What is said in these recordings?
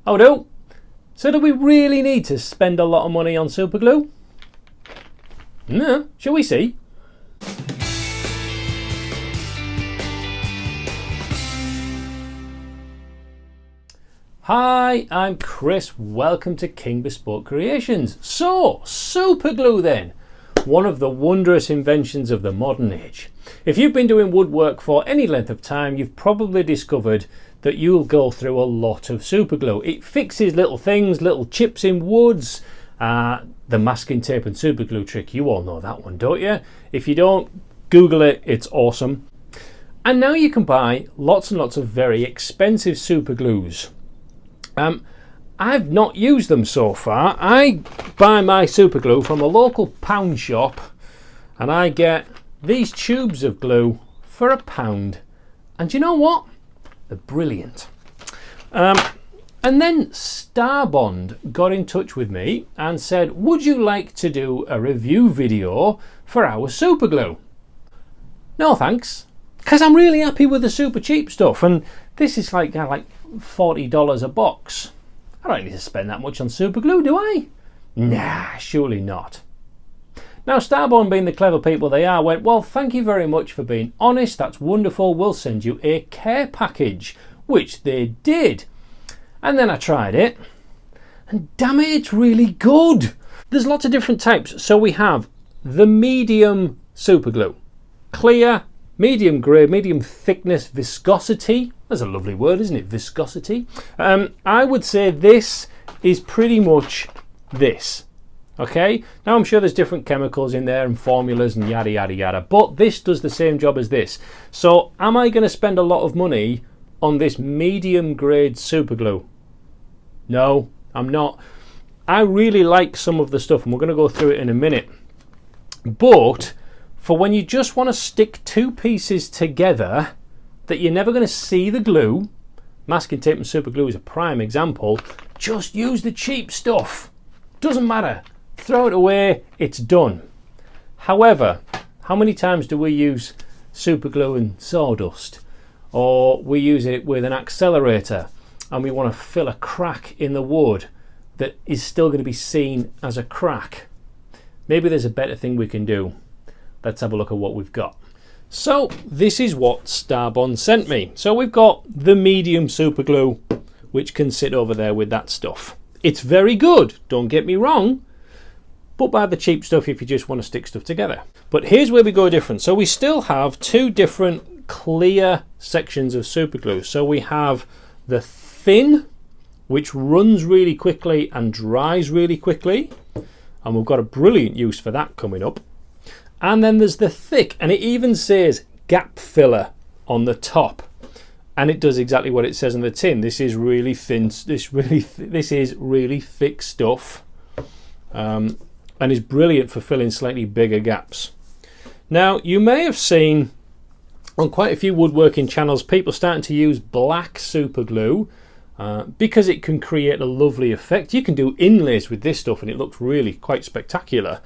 Oh no! So do we really need to spend a lot of money on super glue? No, shall we see? Hi, I'm Chris. Welcome to King Bespoke Creations. So, super glue then. One of the wondrous inventions of the modern age. If you've been doing woodwork for any length of time, you've probably discovered that you'll go through a lot of super glue. It fixes little things, little chips in woods, the masking tape and super glue trick. You all know that one, don't you? If you don't, Google it, it's awesome. And now you can buy lots and lots of very expensive super glues. I've not used them so far. I buy my super glue from a local pound shop and I get these tubes of glue for £1. And you know what? They're brilliant. And then Starbond got in touch with me and said, would you like to do a review video for our super glue? No thanks, because I'm really happy with the super cheap stuff, and this is like $40 a box. I don't need to spend that much on super glue, do I? Nah, surely not. Now Starbond, being the clever people they are, went, well, thank you very much for being honest, that's wonderful, we'll send you a care package, which they did. And then I tried it, and damn it, it's really good. There's lots of different types. So we have the medium super glue, clear, medium grade, medium thickness, viscosity. That's a lovely word, isn't it? Viscosity. I would say this is pretty much this. Okay, now I'm sure there's different chemicals in there and formulas and yada yada yada, but this does the same job as this. So am I going to spend a lot of money on this medium grade super glue? No, I'm not. I really like some of the stuff and we're going to go through it in a minute, but for when you just want to stick two pieces together that you're never going to see the glue, masking tape and super glue is a prime example, just use the cheap stuff. Doesn't matter. Throw it away, it's done. However, how many times do we use super glue and sawdust? Or we use it with an accelerator and we want to fill a crack in the wood that is still going to be seen as a crack. Maybe there's a better thing we can do. Let's have a look at what we've got. So this is what Starbond sent me. So we've got the medium super glue, which can sit over there with that stuff. It's very good, don't get me wrong, but buy the cheap stuff if you just want to stick stuff together. But here's where we go different. So we still have two different clear sections of super glue. So we have the thin, which runs really quickly and dries really quickly, and we've got a brilliant use for that coming up. And then there's the thick, and it even says gap filler on the top, and it does exactly what it says on the tin. This is really thin, this is really thick stuff, and is brilliant for filling slightly bigger gaps. Now you may have seen on quite a few woodworking channels people starting to use black super glue because it can create a lovely effect. You can do inlays with this stuff and it looks really quite spectacular.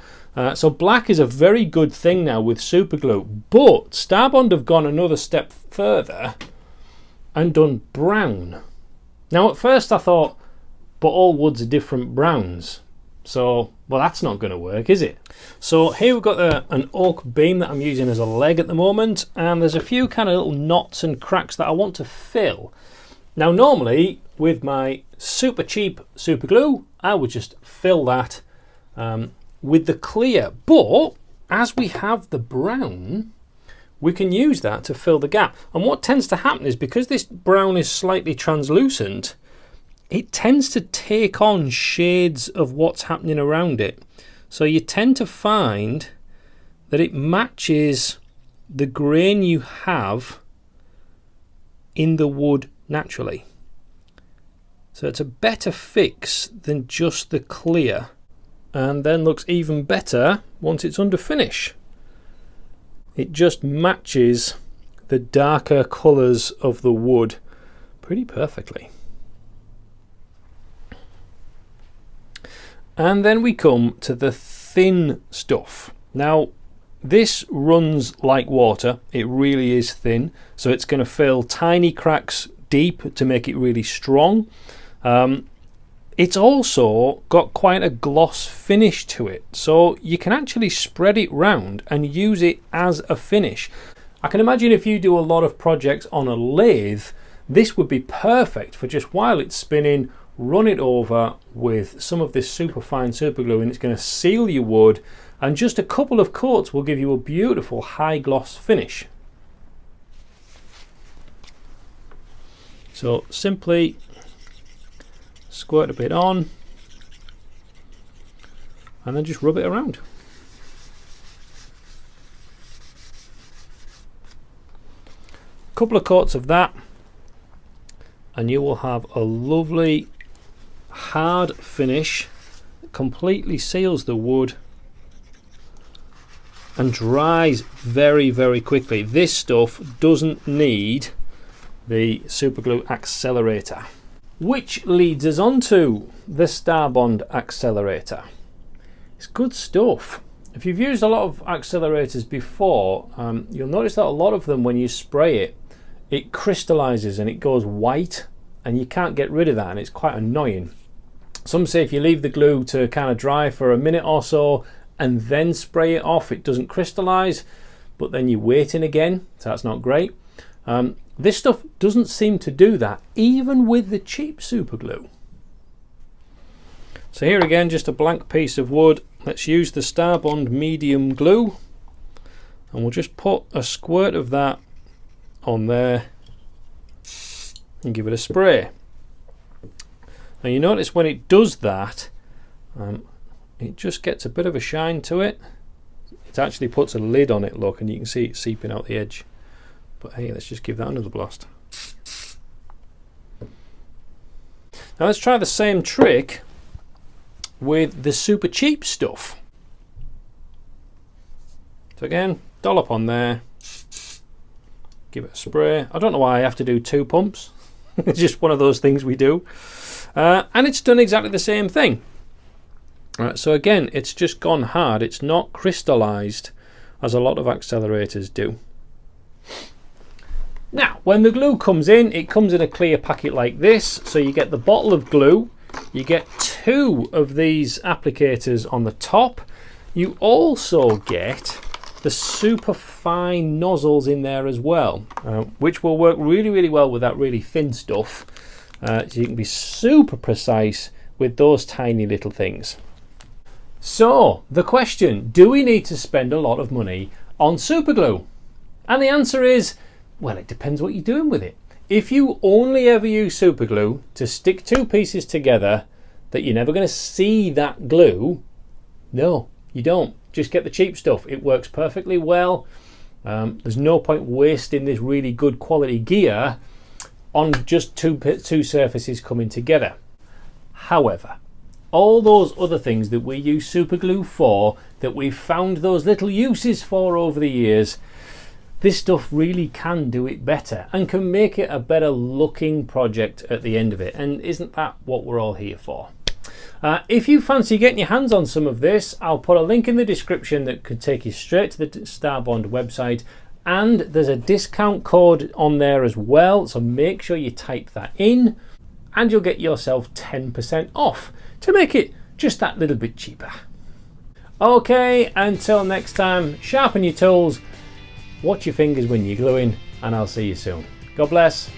So black is a very good thing now with super glue, but Starbond have gone another step further and done brown. Now at first I thought, but all woods are different browns, so well, that's not going to work, is it? So here we've got an oak beam that I'm using as a leg at the moment, and there's a few kind of little knots and cracks that I want to fill. Now normally with my super cheap super glue I would just fill that with the clear, but as we have the brown we can use that to fill the gap. And what tends to happen is, because this brown is slightly translucent, it tends to take on shades of what's happening around it. So you tend to find that it matches the grain you have in the wood naturally. So it's a better fix than just the clear, and then looks even better once it's under finish. It just matches the darker colours of the wood pretty perfectly. And then we come to the thin stuff. Now this runs like water, it really is thin, so it's going to fill tiny cracks deep to make it really strong. It's also got quite a gloss finish to it, so you can actually spread it round and use it as a finish. I can imagine if you do a lot of projects on a lathe, this would be perfect for just while it's spinning, run it over with some of this super fine super glue, and it's going to seal your wood, and just a couple of coats will give you a beautiful high gloss finish. So simply squirt a bit on and then just rub it around. A couple of coats of that and you will have a lovely hard finish that completely seals the wood and dries very, very quickly. This stuff doesn't need the superglue accelerator. Which leads us on to the Starbond accelerator. It's good stuff. If you've used a lot of accelerators before, you'll notice that a lot of them, when you spray it, it crystallizes and it goes white, and you can't get rid of that, and it's quite annoying. Some say if you leave the glue to kind of dry for a minute or so and then spray it off, it doesn't crystallize, but then you're waiting again, so that's not great. This stuff doesn't seem to do that, even with the cheap super glue. So here again, just a blank piece of wood. Let's use the Starbond medium glue, and we'll just put a squirt of that on there and give it a spray. Now you notice when it does that, it just gets a bit of a shine to it. It actually puts a lid on it, look, and you can see it seeping out the edge. But hey, let's just give that another blast. Now let's try the same trick with the super cheap stuff. So again, dollop on there, give it a spray. I don't know why I have to do 2 pumps. It's just one of those things we do. And it's done exactly the same thing. So again, it's just gone hard. It's not crystallized as a lot of accelerators do. Now, when the glue comes in, it comes in a clear packet like this. So you get the bottle of glue, you get 2 of these applicators on the top. You also get the super fine nozzles in there as well, which will work really, really well with that really thin stuff. So you can be super precise with those tiny little things. So, the question, do we need to spend a lot of money on super glue? And the answer is, well, it depends what you're doing with it. If you only ever use super glue to stick 2 pieces together that you're never going to see that glue, no, you don't. Just get the cheap stuff. It works perfectly well. There's no point wasting this really good quality gear on just two surfaces coming together. However, all those other things that we use super glue for, that we've found those little uses for over the years, this stuff really can do it better and can make it a better looking project at the end of it. And isn't that what we're all here for? If you fancy getting your hands on some of this, I'll put a link in the description that could take you straight to the Starbond website, and there's a discount code on there as well, so make sure you type that in and you'll get yourself 10% off to make it just that little bit cheaper. Okay, until next time, sharpen your tools, watch your fingers when you're gluing, and I'll see you soon. God bless.